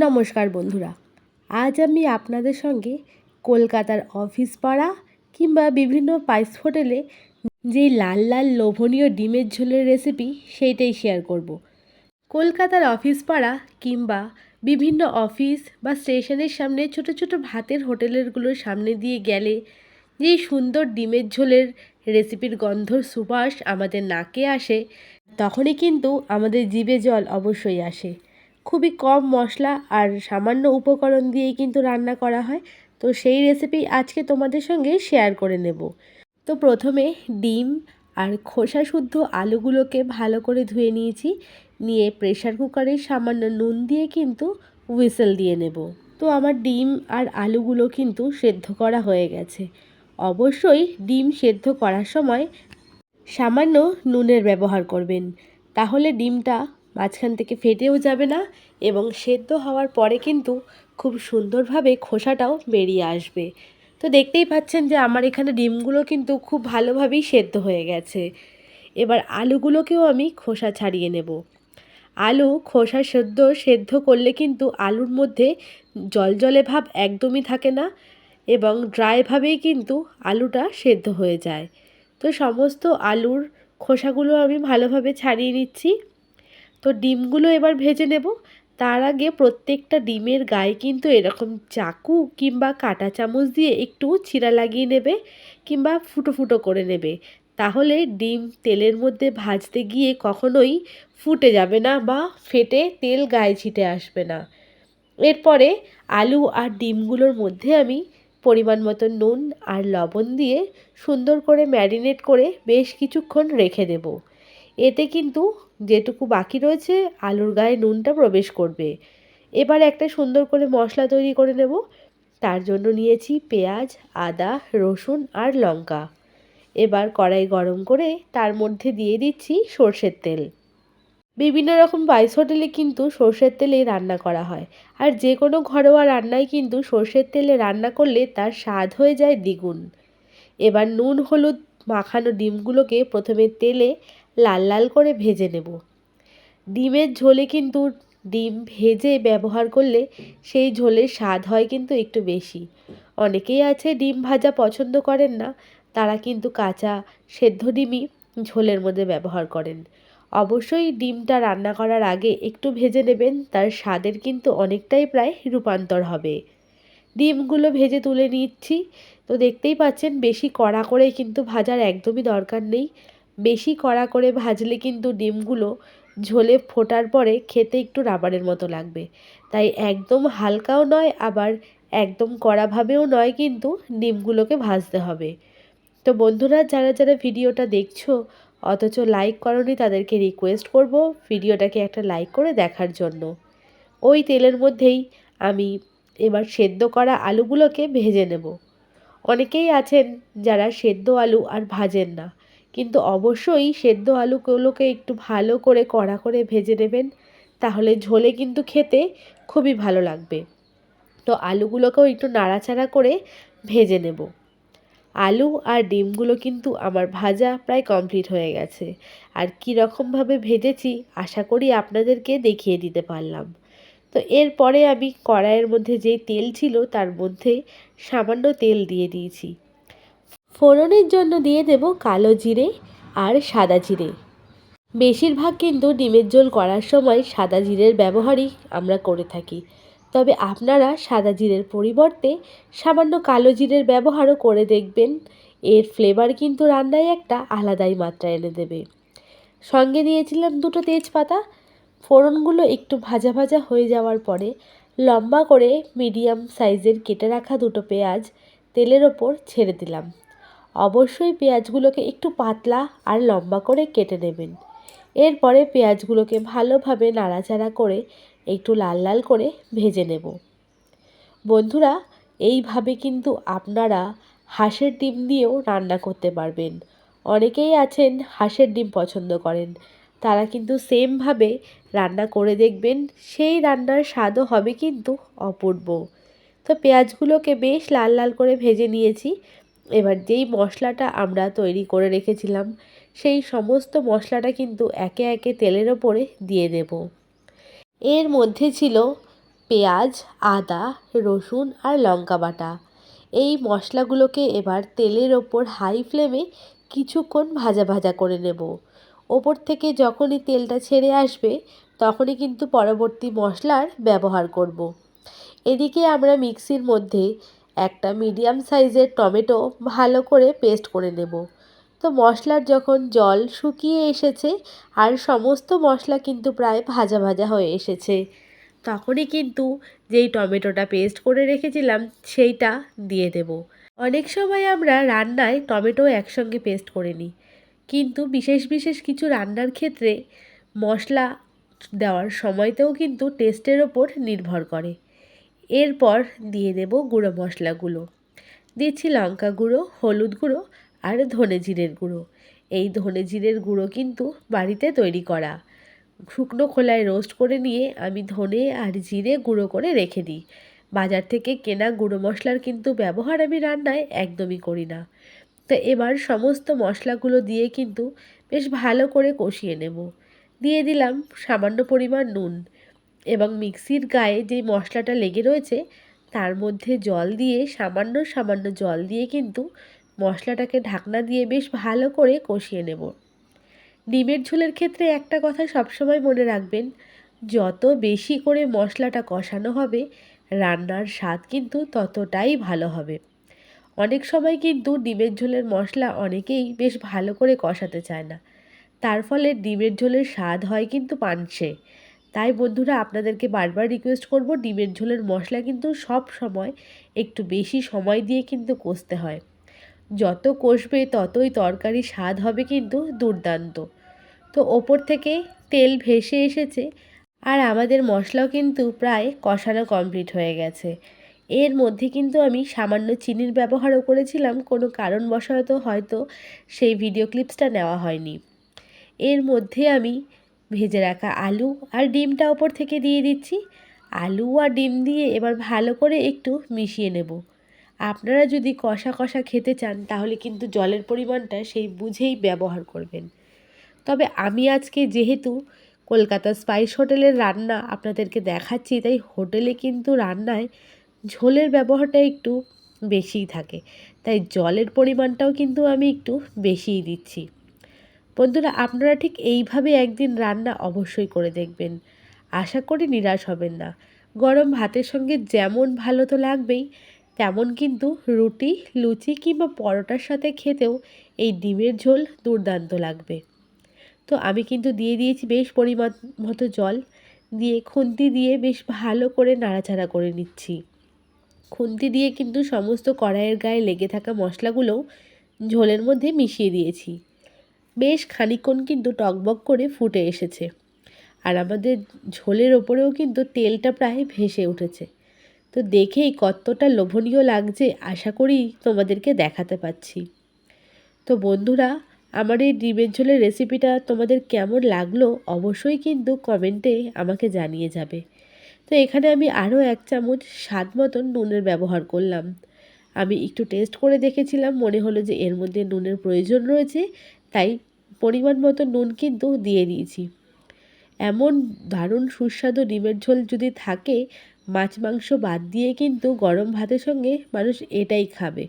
নমস্কার বন্ধুরা, আজ আমি আপনাদের সঙ্গে কলকাতার অফিস পাড়া কিংবা বিভিন্ন স্পাইস হোটেলে যে লাল লাল লোভনীয় ডিমের ঝোলের রেসিপি সেইটাই শেয়ার করব। কলকাতার অফিস পাড়া কিংবা বিভিন্ন অফিস বা স্টেশনের সামনে ছোট ছোট ভাতের হোটেলগুলোর সামনে দিয়ে গেলে যে সুন্দর ডিমের ঝোলের রেসিপির গন্ধর সুবাস আমাদের নাকে আসে, তখনই কিন্তু আমাদের জিভে জল অবশ্যই আসে। খুবই কম মশলা আর সামান্য উপকরণ দিয়েই কিন্তু রান্না করা হয়। তো সেই রেসিপি আজকে তোমাদের সঙ্গে শেয়ার করে নেব। তো প্রথমে ডিম আর খোসা শুদ্ধ আলুগুলোকে ভালো করে ধুয়ে নিয়েছি, নিয়ে প্রেশার কুকারে সামান্য নুন দিয়ে কিন্তু হুইসেল দিয়ে নেব। তো আমার ডিম আর আলুগুলো কিন্তু সেদ্ধ করা হয়ে গেছে। অবশ্যই ডিম সেদ্ধ করার সময় সামান্য নুনের ব্যবহার করবেন, তাহলে ডিমটা মাঝখান থেকে ফেটেও যাবে না এবং সেদ্ধ হওয়ার পরে কিন্তু খুব সুন্দরভাবে খোসাটাও বেরিয়ে আসবে। তো দেখতেই পাচ্ছেন যে আমার এখানে ডিমগুলো কিন্তু খুব ভালোভাবেই সেদ্ধ হয়ে গেছে। এবার আলুগুলোকেও আমি খোসা ছাড়িয়ে নেব। আলু খোসা সেদ্ধ করলে কিন্তু আলুর মধ্যে জলজলে ভাব একদমই থাকে না এবং ড্রাইভাবেই কিন্তু আলুটা সেদ্ধ হয়ে যায়। তো সমস্ত আলুর খোসাগুলো আমি ভালোভাবে ছাড়িয়ে নিচ্ছি। তো ডিমগুলো এবার ভেজে নেব। তার আগে প্রত্যেকটা ডিমের গায়ে কিন্তু এরকম চাকু কিংবা কাঁটা চামচ দিয়ে একটু চিরা লাগিয়ে নেবে কিংবা ফুটো ফুটো করে নেবে, তাহলে ডিম তেলের মধ্যে ভাজতে গিয়ে কখনোই ফুটে যাবে না বা ফেটে তেল গায়ে ছিটে আসবে না। এরপরে আলু আর ডিমগুলোর মধ্যে আমি পরিমাণ মতো নুন আর লবণ দিয়ে সুন্দর করে ম্যারিনেট করে বেশ কিছুক্ষণ রেখে দেব। এতে কিন্তু যেটুকু বাকি রয়েছে আলুর গায়ে নুনটা প্রবেশ করবে। এবার একটা সুন্দর করে মশলা তৈরি করে নেব। তার জন্য নিয়েছি পেঁয়াজ, আদা, রসুন আর লঙ্কা। এবার কড়াই গরম করে তার মধ্যে দিয়ে দিচ্ছি সর্ষের তেল। বিভিন্ন রকম স্পাইস হোটেলে কিন্তু সর্ষের তেলে রান্না করা হয়, আর যে কোনো ঘরোয়া রান্নায় কিন্তু সর্ষের তেলে রান্না করলে তার স্বাদ হয়ে যায় দ্বিগুণ। এবার নুন হলুদ মাখানো ডিমগুলোকে প্রথমে তেলে লাল লাল করে ভেজে নেব। ডিমের ঝোলে কিন্তু ডিম ভেজে ব্যবহার করলে সেই ঝোলের স্বাদ হয় কিন্তু একটু বেশি। অনেকেই আছে ডিম ভাজা পছন্দ করেন না, তারা কিন্তু কাঁচা সেদ্ধ ডিমই ঝোলের মধ্যে ব্যবহার করেন। অবশ্যই ডিমটা রান্না করার আগে একটু ভেজে নেবেন, তার স্বাদের কিন্তু অনেকটাই প্রায় রূপান্তর হবে। ডিমগুলো ভেজে তুলে নিচ্ছি। তো দেখতেই পাচ্ছেন বেশি কড়া করে কিন্তু ভাজার একদমই দরকার নেই। বেশি কড়া করে ভাজলে কিন্তু ডিমগুলো ঝোলে ফোটার পরে খেতে একটু রাবারের মতো লাগবে। তাই একদম হালকাও নয় আবার একদম কড়াভাবেও নয়, কিন্তু ডিমগুলোকে ভাজতে হবে। তো বন্ধুরা, যারা যারা ভিডিওটা দেখছো অথচ লাইক করোনি, তাদেরকে রিকোয়েস্ট করব ভিডিওটাকে একটা লাইক করে দেখার জন্য। ওই তেলের মধ্যেই আমি এবার সেদ্ধ করা আলুগুলোকে ভেজে নেব। অনেকেই আছেন যারা সেদ্ধ আলু আর ভাজেন না, কিন্তু অবশ্যই সেদ্ধ আলুগুলোকে একটু ভালো করে কড়া করে ভেজে নেবেন, তাহলে ঝোলে কিন্তু খেতে খুবই ভালো লাগবে। তো আলুগুলোকেও একটু নাড়াচাড়া করে ভেজে নেব। আলু আর ডিমগুলো কিন্তু আমার ভাজা প্রায় কমপ্লিট হয়ে গেছে। আর কী রকমভাবে ভেজেছি আশা করি আপনাদেরকে দেখিয়ে দিতে পারলাম। তো এরপরে আমি কড়াইয়ের মধ্যে যেই তেল ছিল তার মধ্যে সামান্য তেল দিয়ে দিয়েছি। ফোড়নের জন্য দিয়ে দেব কালো জিরে আর সাদা জিরে। বেশিরভাগ কিন্তু ডিমের ঝোল করার সময় সাদা জিরের ব্যবহারই আমরা করে থাকি, তবে আপনারা সাদা জিরের পরিবর্তে সামান্য কালো জিরের ব্যবহারও করে দেখবেন। এর ফ্লেভার কিন্তু রান্নায় একটা আলাদাই মাত্রা এনে দেবে। সঙ্গে দিয়েছিলাম দুটো তেজপাতা। ফোড়নগুলো একটু ভাজা ভাজা হয়ে যাওয়ার পরে লম্বা করে মিডিয়াম সাইজের কেটে রাখা দুটো পেঁয়াজ তেলের ওপর ছেড়ে দিলাম। অবশ্যই পেঁয়াজগুলোকে একটু পাতলা আর লম্বা করে কেটে নেবেন। এরপরে পেঁয়াজগুলোকে ভালোভাবে নাড়াচাড়া করে একটু লাল লাল করে ভেজে নেব। বন্ধুরা, এইভাবে কিন্তু আপনারা হাঁসের ডিম দিয়েও রান্না করতে পারবেন। অনেকেই আছেন হাঁসের ডিম পছন্দ করেন, তারা কিন্তু সেমভাবে রান্না করে দেখবেন, সেই রান্নার স্বাদও হবে কিন্তু অপূর্ব। তো পেঁয়াজগুলোকে বেশ লাল লাল করে ভেজে নিয়েছি। এবার যেই মশলাটা আমরা তৈরি করে রেখেছিলাম সেই সমস্ত মশলাটা কিন্তু একে একে তেলের ওপরে দিয়ে দেব। এর মধ্যে ছিল পেঁয়াজ, আদা, রসুন আর লঙ্কা বাটা। এই মশলাগুলোকে এবার তেলের ওপর হাই ফ্লেমে কিছুক্ষণ ভাজা ভাজা করে নেব। ওপর থেকে যখনই তেলটা ছেড়ে আসবে তখনই কিন্তু পরবর্তী মশলার ব্যবহার করব। এদিকে আমরা মিক্সির মধ্যে একটা মিডিয়াম সাইজের টমেটো ভালো করে পেস্ট করে নেব। তো মশলার যখন জল শুকিয়ে এসেছে আর সমস্ত মশলা কিন্তু প্রায় ভাজা ভাজা হয়ে এসেছে, তখনই কিন্তু যেই টমেটোটা পেস্ট করে রেখেছিলাম সেইটা দিয়ে দেব। অনেক সময় আমরা রান্নায় টমেটো একসঙ্গে পেস্ট করে নিই, কিন্তু বিশেষ বিশেষ কিছু রান্নার ক্ষেত্রে মশলা দেওয়ার সময়তেও কিন্তু টেস্টের ওপর নির্ভর করে। এরপর দিয়ে দেব গুঁড়ো মশলাগুলো। দিচ্ছি লঙ্কা গুঁড়ো, হলুদ গুঁড়ো আর ধনে জিরের গুঁড়ো। এই ধনে জিরের গুঁড়ো কিন্তু বাড়িতে তৈরি করা। শুকনো খোলায় রোস্ট করে নিয়ে আমি ধনে আর জিরে গুঁড়ো করে রেখে দিই। বাজার থেকে কেনা গুঁড়ো মশলার কিন্তু ব্যবহার আমি রান্নায় একদমই করি না। তো এবার সমস্ত মশলাগুলো দিয়ে কিন্তু বেশ ভালো করে কষিয়ে নেব। দিয়ে দিলাম সামান্য পরিমাণ নুন এবং মিক্সির গায়ে যে মশলাটা লেগে রয়েছে তার মধ্যে জল দিয়ে সামান্য সামান্য জল দিয়ে কিন্তু মশলাটাকে ঢাকনা দিয়ে বেশ ভালো করে কষিয়ে নেব। ডিমের ঝোলের ক্ষেত্রে একটা কথা সবসময় মনে রাখবেন, যত বেশি করে মশলাটা কষানো হবে রান্নার স্বাদ কিন্তু ততটাই ভালো হবে। অনেক সময় কিন্তু ডিমের ঝোলের মশলা অনেকেই বেশ ভালো করে কষাতে চায় না, তার ফলে ডিমের ঝোলের স্বাদ হয় কিন্তু পানসে। তাই বন্ধুরা আপনাদেরকে বারবার রিকোয়েস্ট করব, ডিমের ঝোলের মশলা কিন্তু সব সময় একটু বেশি সময় দিয়ে কিন্তু কষতে হয়। যত কষবে ততই তরকারির স্বাদ হবে কিন্তু দুর্দান্ত। তো ওপর থেকে তেল ভেসে এসেছে আর আমাদের মশলাও কিন্তু প্রায় কষানো কমপ্লিট হয়ে গেছে। এর মধ্যে কিন্তু আমি সামান্য চিনির ব্যবহারও করেছিলাম, কোনো কারণবশত হয়তো সেই ভিডিও ক্লিপসটা নেওয়া হয়নি। এর মধ্যে আমি ভেজে রাখা আলু আর ডিমটা ওপর থেকে দিয়ে দিচ্ছি। আলু আর ডিম দিয়ে এবার ভালো করে একটু মিশিয়ে নেব। আপনারা যদি কষা কষা খেতে চান তাহলে কিন্তু জলের পরিমাণটা সেই বুঝেই ব্যবহার করবেন। তবে আমি আজকে যেহেতু কলকাতা স্পাইস হোটেলের রান্না আপনাদেরকে দেখাচ্ছি, তাই হোটেলে কিন্তু রান্নায় ঝোলের ব্যবহারটা একটু বেশিই থাকে, তাই জলের পরিমাণটাও কিন্তু আমি একটু বেশিই দিচ্ছি। বন্ধুরা আপনারা ঠিক এইভাবে একদিন রান্না অবশ্যই করে দেখবেন, আশা করি নিরাশ হবেন না। গরম ভাতের সঙ্গে যেমন ভালো তো লাগবেই, তেমন কিন্তু রুটি, লুচি কিংবা পরোটার সাথে খেতেও এই ডিমের ঝোল দুর্দান্ত লাগবে। তো আমি কিন্তু দিয়ে দিয়েছি বেশ পরিমাণ মতো জল, দিয়ে খুন্তি দিয়ে বেশ ভালো করে নাড়াচাড়া করে নিচ্ছি। খুন্তি দিয়ে কিন্তু সমস্ত কড়াইয়ের গায়ে লেগে থাকা মশলাগুলোও ঝোলের মধ্যে মিশিয়ে দিয়েছি। বেশ খানিকক্ষণ কিন্তু টকবক করে ফুটে এসেছে আর আমাদের ঝোলের ওপরেও কিন্তু তেলটা প্রায় ভেসে উঠেছে। তো দেখেই কতটা লোভনীয় লাগছে আশা করি তোমাদেরকে দেখাতে পাচ্ছি। তো বন্ধুরা আমার এই ডিমের ঝোলের রেসিপিটা তোমাদের কেমন লাগলো অবশ্যই কিন্তু কমেন্টে আমাকে জানিয়ে যাবে। তো এখানে আমি আরও 1 চামচ স্বাদ মতন নুনের ব্যবহার করলাম। আমি একটু টেস্ট করে দেখেছিলাম, মনে হলো যে এর মধ্যে নুনের প্রয়োজন রয়েছে, তাই পরিমাণ মতো নুন কিন্তু দিয়ে দিয়েছি। এমন দারুণ সুস্বাদু ডিমের ঝোল যদি থাকে, মাছ মাংস বাদ দিয়ে কিন্তু গরম ভাতের সঙ্গে মানুষ এটাই খাবে।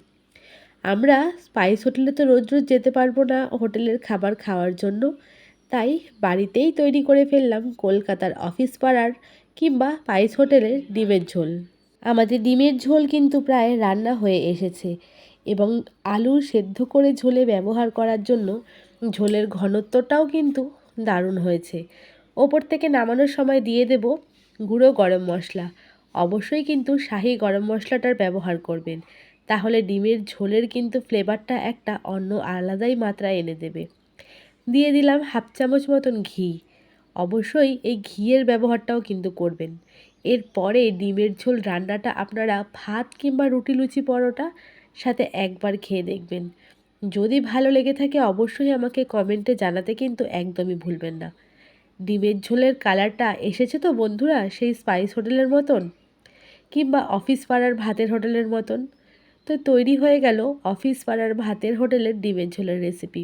আমরা স্পাইস হোটেলে তো রোজ রোজ যেতে পারবো না হোটেলের খাবার খাওয়ার জন্য, তাই বাড়িতেই তৈরি করে ফেললাম কলকাতার অফিস পাড়ার কিংবা স্পাইস হোটেলের ডিমের ঝোল। আমাদের ডিমের ঝোল কিন্তু প্রায় রান্না হয়ে এসেছে এবং আলু সেদ্ধ করে ঝোলে ব্যবহার করার জন্য ঝোলের ঘনত্বটাও কিন্তু দারুণ হয়েছে। ওপর থেকে নামানোর সময় দিয়ে দেব গুঁড়ো গরম মশলা। অবশ্যই কিন্তু শাহি গরম মশলাটার ব্যবহার করবেন, তাহলে ডিমের ঝোলের কিন্তু ফ্লেভারটা একটা অন্য আলাদাই মাত্রা এনে দেবে। দিয়ে দিলাম 1/2 চামচ মতন ঘি। অবশ্যই এই ঘিয়ের ব্যবহারটাও কিন্তু করবেন। এরপরে ডিমের ঝোল রান্নাটা আপনারা ভাত কিংবা রুটি, লুচি, পরোটা সাথে একবার খেয়ে দেখবেন। যদি ভালো লেগে থাকে অবশ্যই আমাকে কমেন্টে জানাতে কিন্তু একদমই ভুলবেন না। ডিমের ঝোলের কালারটা এসেছে তো বন্ধুরা সেই স্পাইস হোটেলের মতন কিংবা অফিস পাড়ার ভাতের হোটেলের মতন। তো তৈরি হয়ে গেল অফিস পাড়ার ভাতের হোটেলের ডিমের ঝোলের রেসিপি।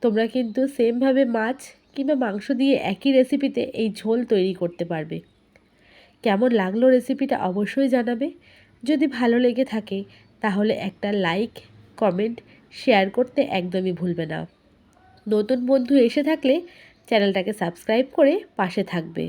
তোমরা কিন্তু সেমভাবে মাছ কিংবা মাংস দিয়ে একই রেসিপিতে এই ঝোল তৈরি করতে পারবে। কেমন লাগলো রেসিপিটা অবশ্যই জানাবে। যদি ভালো লেগে থাকে তাহলে একটা লাইক, কমেন্ট, শেয়ার করতে একদমই ভুলবে না। নতুন বন্ধু এসে থাকলে চ্যানেলটাকে সাবস্ক্রাইব করে পাশে থাকবে।